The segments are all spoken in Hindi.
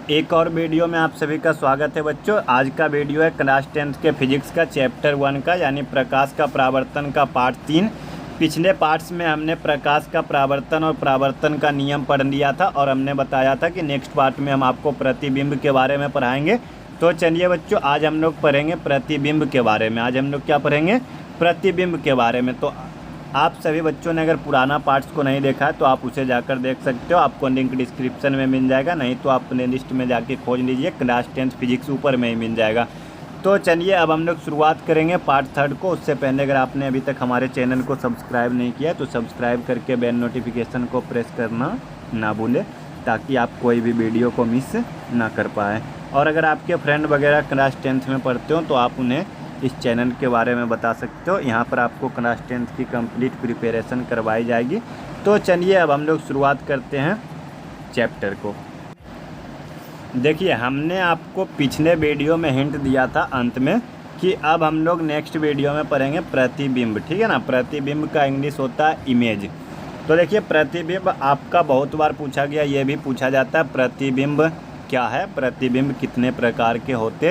एक और वीडियो में आप सभी का स्वागत है बच्चों। आज का वीडियो है क्लास 10th के फिजिक्स का चैप्टर 1 का, यानी प्रकाश का परावर्तन का पार्ट 3। पिछले पार्ट्स में हमने प्रकाश का परावर्तन और परावर्तन का नियम पढ़ लिया था और हमने बताया था कि नेक्स्ट पार्ट में हम आपको प्रतिबिंब के बारे में पढ़ाएंगे। तो चलिए बच्चों, आज हम लोग पढ़ेंगे प्रतिबिंब के बारे में। आज हम लोग क्या पढ़ेंगे? प्रतिबिंब के बारे में। तो आप सभी बच्चों ने अगर पुराना पार्ट्स को नहीं देखा है तो आप उसे जाकर देख सकते हो, आपको लिंक डिस्क्रिप्शन में मिल जाएगा, नहीं तो आप अपने लिस्ट में जाके खोज लीजिए, क्लास 10th फिजिक्स ऊपर में ही मिल जाएगा। तो चलिए अब हम लोग शुरुआत करेंगे पार्ट 3 को। उससे पहले अगर आपने अभी तक हमारे चैनल को सब्सक्राइब नहीं किया तो सब्सक्राइब करके बेल नोटिफिकेशन को प्रेस करना ना भूलें, ताकि आप कोई भी वीडियो को मिस ना कर पाएँ। और अगर आपके फ्रेंड वगैरह क्लास 10th में पढ़ते हो तो आप उन्हें इस चैनल के बारे में बता सकते हो। यहाँ पर आपको क्लास 10th की कंप्लीट प्रिपरेशन करवाई जाएगी। तो चलिए अब हम लोग शुरुआत करते हैं चैप्टर को। देखिए, हमने आपको पिछले वीडियो में हिंट दिया था अंत में कि अब हम लोग नेक्स्ट वीडियो में पढ़ेंगे प्रतिबिंब, ठीक है ना। प्रतिबिंब का इंग्लिश होता है इमेज। तो देखिए, प्रतिबिंब आपका बहुत बार पूछा गया, ये भी पूछा जाता है प्रतिबिंब क्या है, प्रतिबिंब कितने प्रकार के होते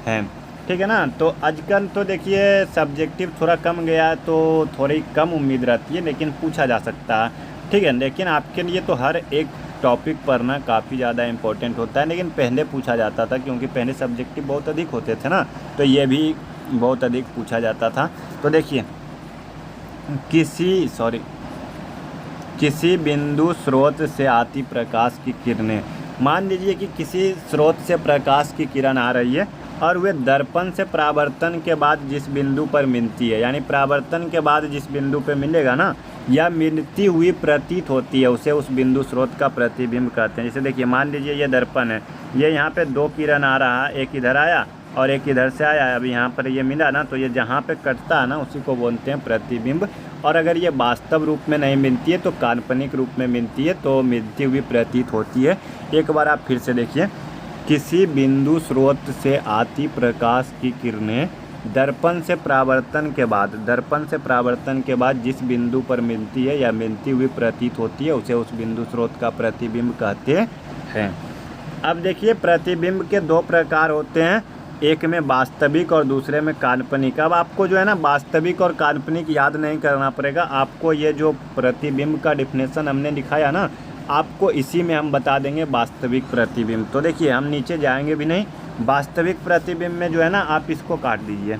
हैं, ठीक है ना। तो आजकल तो देखिए सब्जेक्टिव थोड़ा कम गया है तो थोड़ी कम उम्मीद रहती है, लेकिन पूछा जा सकता है, ठीक है। लेकिन आपके लिए तो हर एक टॉपिक पढ़ना काफ़ी ज़्यादा इम्पोर्टेंट होता है, लेकिन पहले पूछा जाता था क्योंकि पहले सब्जेक्टिव बहुत अधिक होते थे ना, तो ये भी बहुत अधिक पूछा जाता था। तो देखिए, किसी बिंदु स्रोत से आती प्रकाश की किरणें, मान लीजिए कि किसी स्रोत से प्रकाश की किरण आ रही है और वे दर्पण से परावर्तन के बाद जिस बिंदु पर मिलती है, यानी परावर्तन के बाद जिस बिंदु पे मिलेगा ना, या मिलती हुई प्रतीत होती है, उसे उस बिंदु स्रोत का प्रतिबिंब कहते हैं। जैसे देखिए, मान लीजिए ये दर्पण है, ये यहाँ पे दो किरण आ रहा है, एक इधर आया और एक इधर से आया, अब यहाँ पर ये मिला ना, तो ये जहाँ पे कटता है ना उसी को बोलते हैं प्रतिबिंब। और अगर ये वास्तव रूप में नहीं मिलती है तो काल्पनिक रूप में मिलती है, तो मिलती हुई प्रतीत होती है। एक बार आप फिर से देखिए, किसी बिंदु स्रोत से आती प्रकाश की किरणें दर्पण से परावर्तन के बाद जिस बिंदु पर मिलती है या मिलती हुई प्रतीत होती है, उसे उस बिंदु स्रोत का प्रतिबिंब कहते हैं। अब देखिए, प्रतिबिंब के दो प्रकार होते हैं, एक में वास्तविक और दूसरे में काल्पनिक। अब आपको जो है ना वास्तविक और काल्पनिक याद नहीं करना पड़ेगा, आपको ये जो प्रतिबिंब का डिफिनेशन हमने दिखाया ना, आपको इसी में हम बता देंगे वास्तविक प्रतिबिंब। तो देखिए, हम नीचे जाएंगे भी नहीं। वास्तविक प्रतिबिंब में जो है ना, आप इसको काट दीजिए,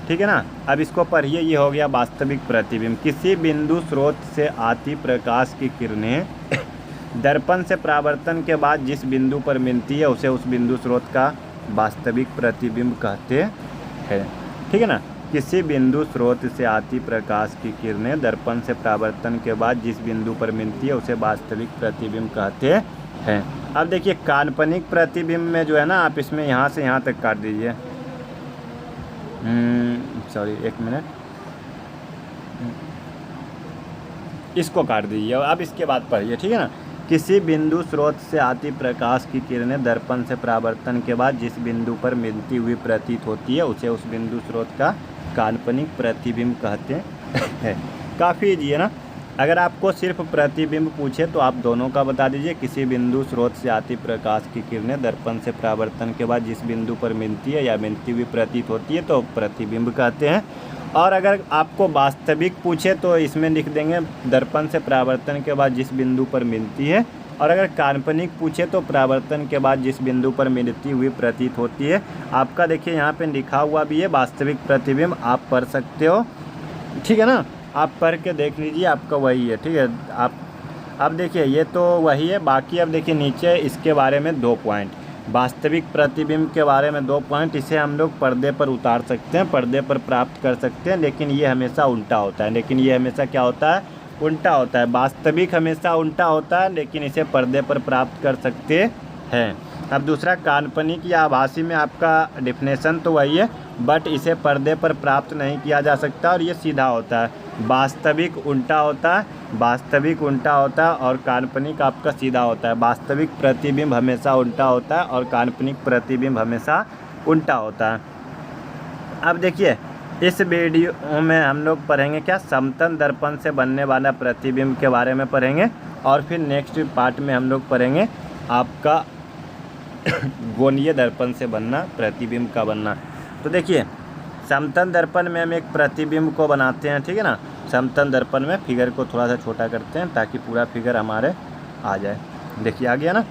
ठीक है ना। अब इसको पढ़िए, ये हो गया वास्तविक प्रतिबिंब। किसी बिंदु स्रोत से आती प्रकाश की किरणें दर्पण से परावर्तन के बाद जिस बिंदु पर मिलती है, उसे उस बिंदु स्रोत का वास्तविक प्रतिबिंब कहते हैं, ठीक है ना। किसी बिंदु स्रोत से आती प्रकाश की किरणें दर्पण से परावर्तन के बाद जिस बिंदु पर मिलती है, उसे वास्तविक प्रतिबिंब कहते हैं। अब देखिए, काल्पनिक प्रतिबिंब में जो है ना, आप इसमें यहाँ से यहाँ तक काट दीजिए, सॉरी एक मिनट, इसको काट दीजिए। अब इसके बाद पढ़िए, ठीक है ना। किसी बिंदु स्रोत से आती प्रकाश की किरणें दर्पण से परावर्तन के बाद जिस बिंदु पर मिलती हुई प्रतीत होती है, उसे उस बिंदु स्रोत का काल्पनिक प्रतिबिंब कहते हैं। काफ़ी ईजी है ना। अगर आपको सिर्फ प्रतिबिंब पूछे तो आप दोनों का बता दीजिए। किसी बिंदु स्रोत से आती प्रकाश की किरणें दर्पण से परावर्तन के बाद जिस बिंदु पर मिलती है या मिलती हुई प्रतीत होती है, तो प्रतिबिंब कहते हैं। और अगर आपको वास्तविक पूछे तो इसमें लिख देंगे दर्पण से परावर्तन के बाद जिस बिंदु पर मिलती है। और अगर काल्पनिक पूछे तो परावर्तन के बाद जिस बिंदु पर मिलती हुई प्रतीत होती है। आपका देखिए यहाँ पे लिखा हुआ भी है वास्तविक प्रतिबिंब, आप पढ़ सकते हो, ठीक है ना। आप पढ़ के देख लीजिए, आपका वही है, ठीक है। आप अब देखिए, ये तो वही है। बाकी अब देखिए नीचे इसके बारे में 2 पॉइंट, वास्तविक प्रतिबिंब के बारे में 2 पॉइंट। इसे हम लोग पर्दे पर उतार सकते हैं, पर्दे पर प्राप्त कर सकते हैं, लेकिन ये हमेशा उल्टा होता है। क्या होता है? उल्टा होता है। वास्तविक हमेशा उल्टा होता है, लेकिन इसे पर्दे पर प्राप्त कर सकते हैं। अब दूसरा, काल्पनिक या आभासी में आपका डिफिनेशन तो वही है, बट इसे पर्दे पर प्राप्त नहीं किया जा सकता और ये सीधा होता है। वास्तविक उल्टा होता है और काल्पनिक आपका सीधा होता है। वास्तविक प्रतिबिंब हमेशा उल्टा होता है और काल्पनिक प्रतिबिंब हमेशा उल्टा होता है। अब देखिए, इस वीडियो में हम लोग पढ़ेंगे क्या, समतल दर्पण से बनने वाला प्रतिबिंब के बारे में पढ़ेंगे। और फिर नेक्स्ट पार्ट में हम लोग पढ़ेंगे आपका गोनीय दर्पण से बनना, प्रतिबिंब का बनना। तो देखिए समतल दर्पण में हम एक प्रतिबिंब को बनाते हैं, ठीक है ना। समतल दर्पण में फिगर को थोड़ा सा छोटा करते हैं ताकि पूरा फिगर हमारे आ जाए। देखिए आ गया ना।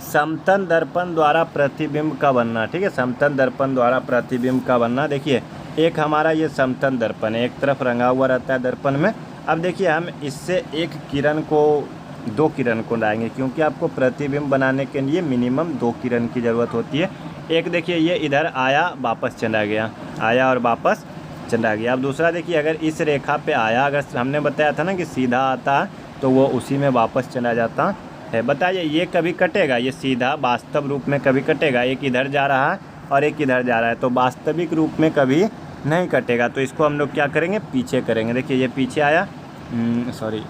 समतल दर्पण द्वारा प्रतिबिंब का बनना, ठीक है। समतल दर्पण द्वारा प्रतिबिंब का बनना। देखिए एक हमारा ये समतल दर्पण है, एक तरफ रंगा हुआ रहता है दर्पण में। अब देखिए हम इससे एक किरण को, 2 किरण को लाएंगे, क्योंकि आपको प्रतिबिंब बनाने के लिए मिनिमम 2 किरण की ज़रूरत होती है। एक देखिए ये इधर आया वापस चला गया, आया और वापस चला गया। अब दूसरा देखिए अगर इस रेखा पे आया, अगर हमने बताया था ना कि सीधा आता है तो वो उसी में वापस चला जाता है। बताइए ये कभी कटेगा? ये सीधा वास्तव रूप में कभी कटेगा? एक इधर जा रहा है और एक इधर जा रहा है, तो वास्तविक रूप में कभी नहीं कटेगा। तो इसको हम लोग क्या करेंगे, पीछे करेंगे। देखिए ये पीछे आया, सॉरी,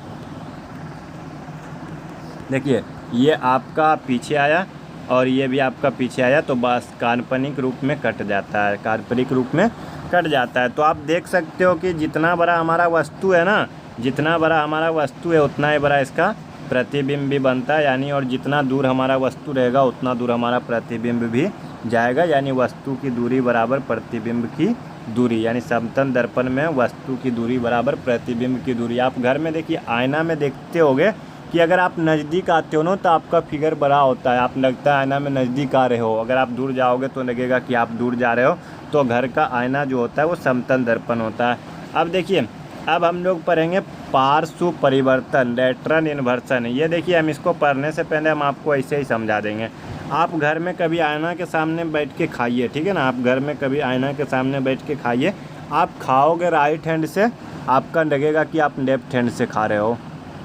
देखिए ये आपका पीछे आया और ये भी आपका पीछे आया, तो बस काल्पनिक रूप में कट जाता है, काल्पनिक रूप में कट जाता है। तो आप देख सकते हो कि जितना बड़ा हमारा वस्तु है ना, जितना बड़ा हमारा वस्तु है उतना ही बड़ा इसका प्रतिबिंब भी बनता है। यानी और जितना दूर हमारा वस्तु रहेगा उतना दूर हमारा प्रतिबिंब भी जाएगा। यानी वस्तु की दूरी बराबर प्रतिबिंब की दूरी, यानी समतल दर्पण में वस्तु की दूरी बराबर प्रतिबिंब की दूरी। आप घर में देखिए आईना में देखते होगे कि अगर आप नज़दीक आते हो ना तो आपका फिगर बड़ा होता है, आप लगता है आईना में नज़दीक आ रहे हो। अगर आप दूर जाओगे तो लगेगा कि आप दूर जा रहे हो। तो घर का आईना जो होता है वो समतल दर्पण होता है। अब देखिए अब हम लोग पढ़ेंगे पार्श्व परिवर्तन, लैटरल इन्वर्सन। ये देखिए हम इसको पढ़ने से पहले हम आपको ऐसे ही समझा देंगे। आप घर में कभी आईना के सामने बैठ के खाइए, ठीक है ना। आप घर में कभी आईना के सामने बैठ के खाइए, आप खाओगे राइट हैंड से, आपका लगेगा कि आप लेफ्ट हैंड से खा रहे हो।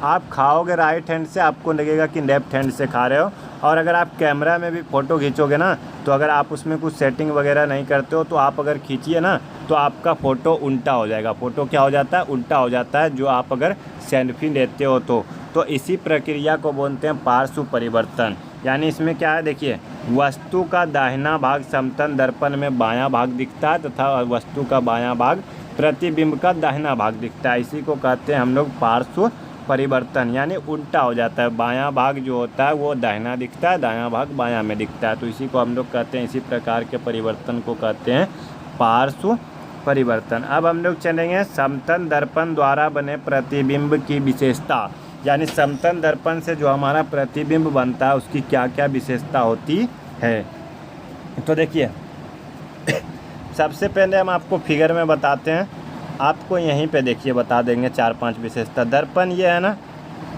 आप खाओगे राइट हैंड से, आपको लगेगा कि लेफ्ट हैंड से खा रहे हो। और अगर आप कैमरा में भी फ़ोटो खींचोगे ना, तो अगर आप उसमें कुछ सेटिंग वगैरह नहीं करते हो तो आप अगर खींचिए ना तो आपका फ़ोटो उल्टा हो जाएगा। फ़ोटो क्या हो जाता है? उल्टा हो जाता है, जो आप अगर सेल्फी लेते हो तो इसी प्रक्रिया को बोलते हैं पार्श्व परिवर्तन। यानी इसमें क्या है, देखिए वस्तु का दाहिना भाग समतल दर्पण में बायां भाग दिखता है तथा वस्तु का बायां भाग प्रतिबिंब का दाहिना भाग दिखता है। इसी को कहते हैं हम लोग पार्श्व परिवर्तन, यानी उल्टा हो जाता है। बायां भाग जो होता है वो दाहिना दिखता है, दायां भाग बायां में दिखता है। तो इसी को हम लोग कहते हैं, इसी प्रकार के परिवर्तन को कहते हैं पार्श्व परिवर्तन। अब हम लोग चलेंगे समतल दर्पण द्वारा बने प्रतिबिंब की विशेषता, यानी समतल दर्पण से जो हमारा प्रतिबिंब बनता है उसकी क्या क्या विशेषता होती है। तो देखिए सबसे पहले हम आपको फिगर में बताते हैं, आपको यहीं पे देखिए बता देंगे 4-5 विशेषता। दर्पण ये है ना,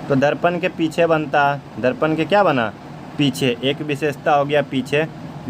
तो दर्पण के पीछे बनता है। दर्पण के क्या बना? पीछे। एक विशेषता हो गया पीछे।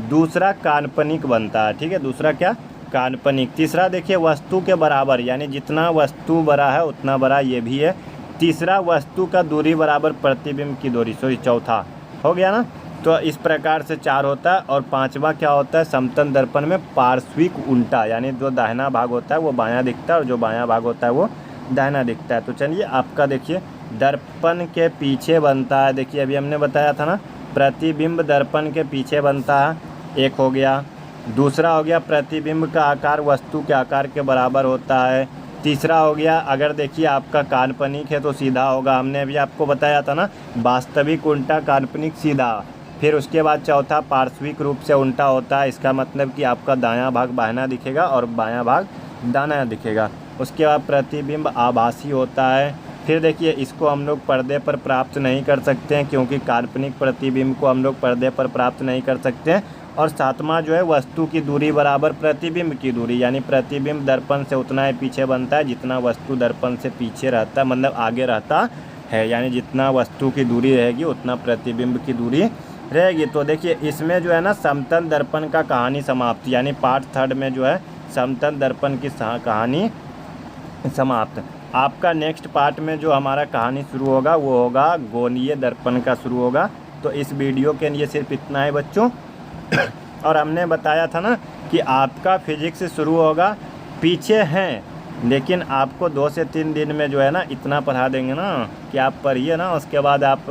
दूसरा काल्पनिक बनता है, ठीक है। दूसरा क्या? काल्पनिक। तीसरा देखिए वस्तु के बराबर, यानी जितना वस्तु बड़ा है उतना बड़ा ये भी है। तीसरा वस्तु का दूरी बराबर प्रतिबिंब की दूरी, सॉरी चौथा हो गया ना। तो इस प्रकार से 4 होता है। और 5वां क्या होता है? समतल दर्पण में पार्श्विक उल्टा, यानी जो दाहिना भाग होता है वो बायां दिखता है और जो बायां भाग होता है वो दाहिना दिखता है। तो चलिए आपका देखिए दर्पण के पीछे बनता है। देखिए अभी हमने बताया था ना, प्रतिबिंब दर्पण के पीछे बनता है, एक हो गया। दूसरा हो गया प्रतिबिंब का आकार वस्तु के आकार के बराबर होता है। तीसरा हो गया, अगर देखिए आपका काल्पनिक है तो सीधा होगा, हमने अभी आपको बताया था ना, वास्तविक उल्टा, काल्पनिक सीधा। फिर उसके बाद चौथा पार्श्विक रूप से उल्टा होता है, इसका मतलब कि आपका दायां भाग बायां दिखेगा और बायां भाग दायां दिखेगा। उसके बाद प्रतिबिंब आभासी होता है। फिर देखिए इसको हम लोग पर्दे पर प्राप्त नहीं कर सकते हैं, क्योंकि काल्पनिक प्रतिबिंब को हम लोग पर्दे पर प्राप्त नहीं कर सकते हैं। और 7वां जो है वस्तु की दूरी बराबर प्रतिबिंब की दूरी, यानी प्रतिबिंब दर्पण से उतना ही पीछे बनता है जितना वस्तु दर्पण से पीछे रहता है, मतलब आगे रहता है। यानी जितना वस्तु की दूरी रहेगी उतना प्रतिबिंब की दूरी रहेगी। तो देखिए इसमें जो है ना समतल दर्पण का कहानी समाप्त, यानी पार्ट 3 में जो है समतल दर्पण की कहानी समाप्त। आपका नेक्स्ट पार्ट में जो हमारा कहानी शुरू होगा वो होगा गोनीय दर्पण का शुरू होगा। तो इस वीडियो के लिए सिर्फ इतना है बच्चों। और हमने बताया था ना कि आपका फिजिक्स शुरू होगा, पीछे हैं, लेकिन आपको 2 से 3 दिन में जो है ना इतना पढ़ा देंगे ना कि आप पढ़िए ना, उसके बाद आप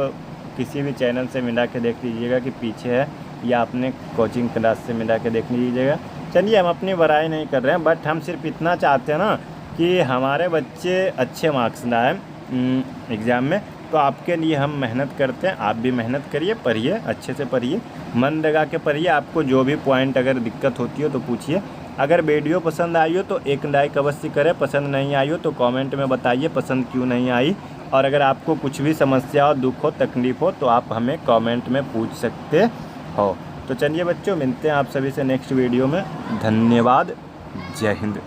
किसी भी चैनल से मिला के देख लीजिएगा कि पीछे है, या अपने कोचिंग क्लास से मिला के देख लीजिएगा। चलिए हम अपनी बड़ाई नहीं कर रहे हैं, बट हम सिर्फ इतना चाहते हैं ना कि हमारे बच्चे अच्छे मार्क्स लाएँ एग्ज़ाम में। तो आपके लिए हम मेहनत करते हैं, आप भी मेहनत करिए, पढ़िए, अच्छे से पढ़िए, मन लगा के पढ़िए। आपको जो भी पॉइंट अगर दिक्कत होती हो तो पूछिए। अगर वीडियो पसंद आई हो तो एक लाइक अवश्य करें, पसंद नहीं आई हो तो कमेंट में बताइए पसंद क्यों नहीं आई। और अगर आपको कुछ भी समस्या हो, दुख हो, तकलीफ़ हो तो आप हमें कमेंट में पूछ सकते हो। तो चलिए बच्चों, मिलते हैं आप सभी से नेक्स्ट वीडियो में। धन्यवाद। जय हिंद।